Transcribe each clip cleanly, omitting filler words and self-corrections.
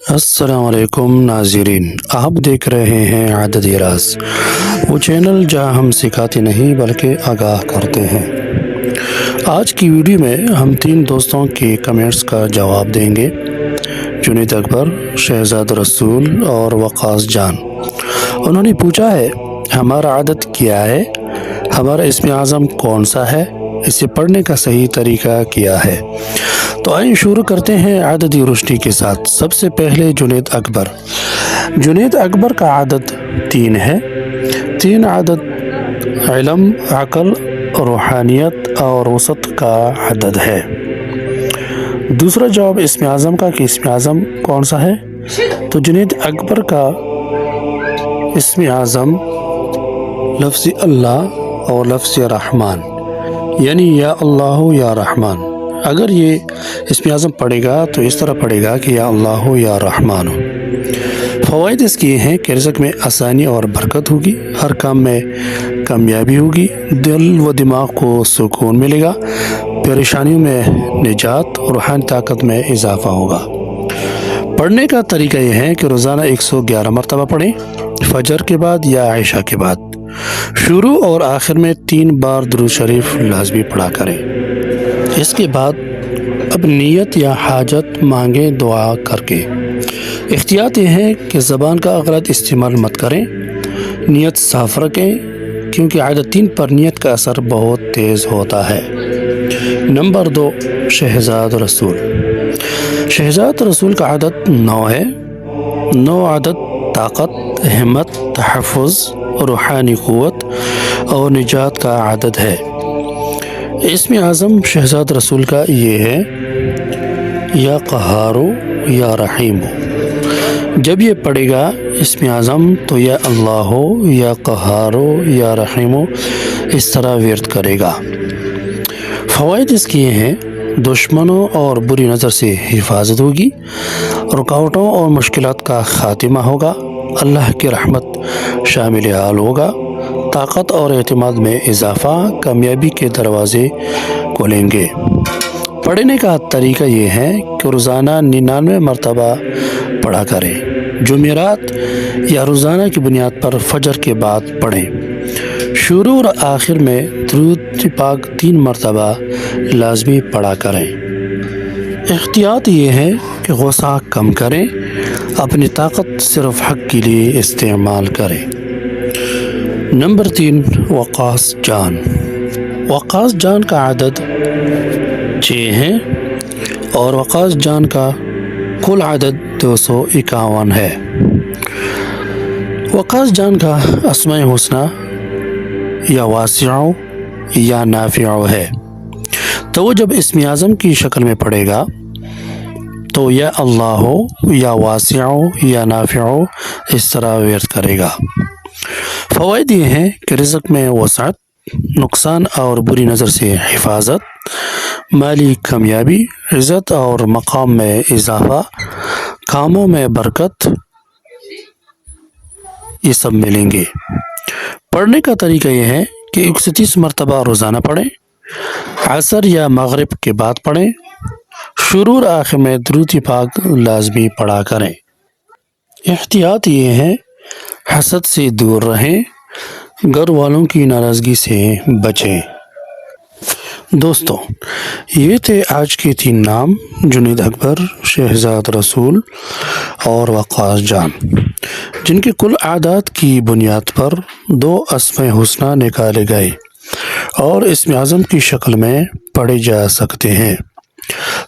السلام علیکم ناظرین، آپ دیکھ رہے ہیں عدد راز، وہ چینل جہاں ہم سکھاتے نہیں بلکہ آگاہ کرتے ہیں۔ آج کی ویڈیو میں ہم 3 دوستوں کے کمنٹس کا جواب دیں گے، جنید اکبر، شہزاد رسول اور وقاص جان۔ انہوں نے پوچھا ہے ہمارا عدد کیا ہے، ہمارا اسم اعظم کون سا ہے، اسے پڑھنے کا صحیح طریقہ کیا ہے۔ تو آئیں شروع کرتے ہیں عددی روشنی کے ساتھ۔ سب سے پہلے جنید اکبر کا عدد 3 ہے۔ 3 عدد علم، عقل، روحانیت اور وسط کا عدد ہے۔ دوسرا جواب اسم اعظم کا کہ اسم اعظم کون سا ہے، تو جنید اکبر کا اسم اعظم لفظ اللہ اور لفظ رحمان، یعنی یا اللہ یا رحمان۔ اگر یہ اسم اعظم پڑھے گا تو اس طرح پڑھے گا کہ یا اللہ یا رحمان۔ فوائد اس کے ہیں کہ رزق میں آسانی اور برکت ہوگی، ہر کام میں کامیابی ہوگی، دل و دماغ کو سکون ملے گا، پریشانیوں میں نجات، روحانی طاقت میں اضافہ ہوگا۔ پڑھنے کا طریقہ یہ ہے کہ روزانہ 111 مرتبہ پڑھیں، فجر کے بعد یا عشاء کے بعد۔ شروع اور آخر میں 3 بار درود شریف لازمی پڑھا کریں۔ اس کے بعد اب نیت یا حاجت مانگیں دعا کر کے۔ احتیاط یہ ہے کہ زبان کا غلط استعمال مت کریں، نیت صاف رکھیں، کیونکہ عدد 3 پر نیت کا اثر بہت تیز ہوتا ہے۔ نمبر 2، شہزاد رسول کا عدد 9 ہے۔ 9 عدد طاقت، ہمت، تحفظ، روحانی قوت اور نجات کا عدد ہے۔ اسم اعظم شہزاد رسول کا یہ ہے یا قہارو یا رحیمو۔ جب یہ پڑھے گا اسم اعظم تو یا اللہ یا قہارو یا رحیمو اس طرح ورد کرے گا۔ فوائد اس کے ہیں، دشمنوں اور بری نظر سے حفاظت ہوگی، رکاوٹوں اور مشکلات کا خاتمہ ہوگا، اللہ کی رحمت شامل حال ہوگا، طاقت اور اعتماد میں اضافہ، کامیابی کے دروازے کھولیں گے۔ پڑھنے کا طریقہ یہ ہے کہ روزانہ 99 مرتبہ پڑھا کریں، جمعرات یا روزانہ کی بنیاد پر فجر کے بعد پڑھیں۔ شروع اور آخر میں درود پاک 3 مرتبہ لازمی پڑھا کریں۔ احتیاط یہ ہے کہ غصہ کم کریں، اپنی طاقت صرف حق کے لیے استعمال کریں۔ نمبر 3، وقاص جان کا عدد 6 ہے اور وقاص جان کا کل عدد 251 ہے۔ وقاص جان کا اسماء حسنہ یا واسع یا نافع ہے، تو وہ جب اسم اعظم کی شکل میں پڑھے گا تو یا اللہ یا واسع یا نافع اس طرح ورد کرے گا۔ فوائد یہ ہیں کہ رزق میں وسعت، نقصان اور بری نظر سے حفاظت، مالی کامیابی، عزت اور مقام میں اضافہ، کاموں میں برکت، یہ سب ملیں گے۔ پڑھنے کا طریقہ یہ ہے کہ 130 مرتبہ روزانہ پڑھیں، عصر یا مغرب کے بعد پڑھیں، شروع اور آخر میں درود پاک لازمی پڑھا کریں۔ احتیاط یہ ہے، حسد سے دور رہیں، گھر والوں کی ناراضگی سے بچیں۔ دوستو، یہ تھے آج کے 3 نام، جنید اکبر، شہزاد رسول اور وقاص جان، جن کے کل اعداد کی بنیاد پر 2 اسماء حسنہ نکالے گئے اور اسم اعظم کی شکل میں پڑھے جا سکتے ہیں۔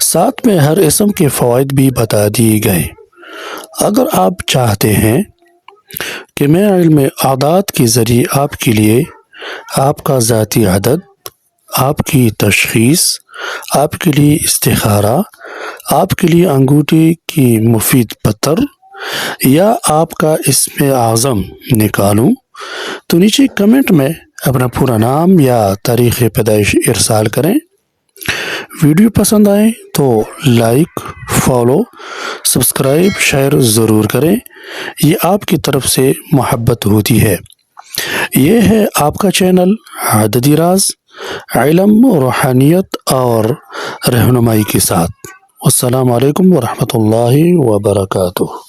ساتھ میں ہر اسم کے فوائد بھی بتا دیے گئے۔ اگر آپ چاہتے ہیں کہ میں علم اعداد کے ذریعے آپ کے لیے آپ کا ذاتی عدد، آپ کی تشخیص، آپ کے لیے استخارہ، آپ کے لیے انگوٹھی کی مفید پتر یا آپ کا اسم اعظم نکالوں، تو نیچے کمنٹ میں اپنا پورا نام یا تاریخ پیدائش ارسال کریں۔ ویڈیو پسند آئے تو لائک، فالو، سبسکرائب، شیئر ضرور کریں، یہ آپ کی طرف سے محبت ہوتی ہے۔ یہ ہے آپ کا چینل عددی راز، علم، روحانیت اور رہنمائی کے ساتھ۔ السلام علیکم ورحمۃ اللہ وبرکاتہ۔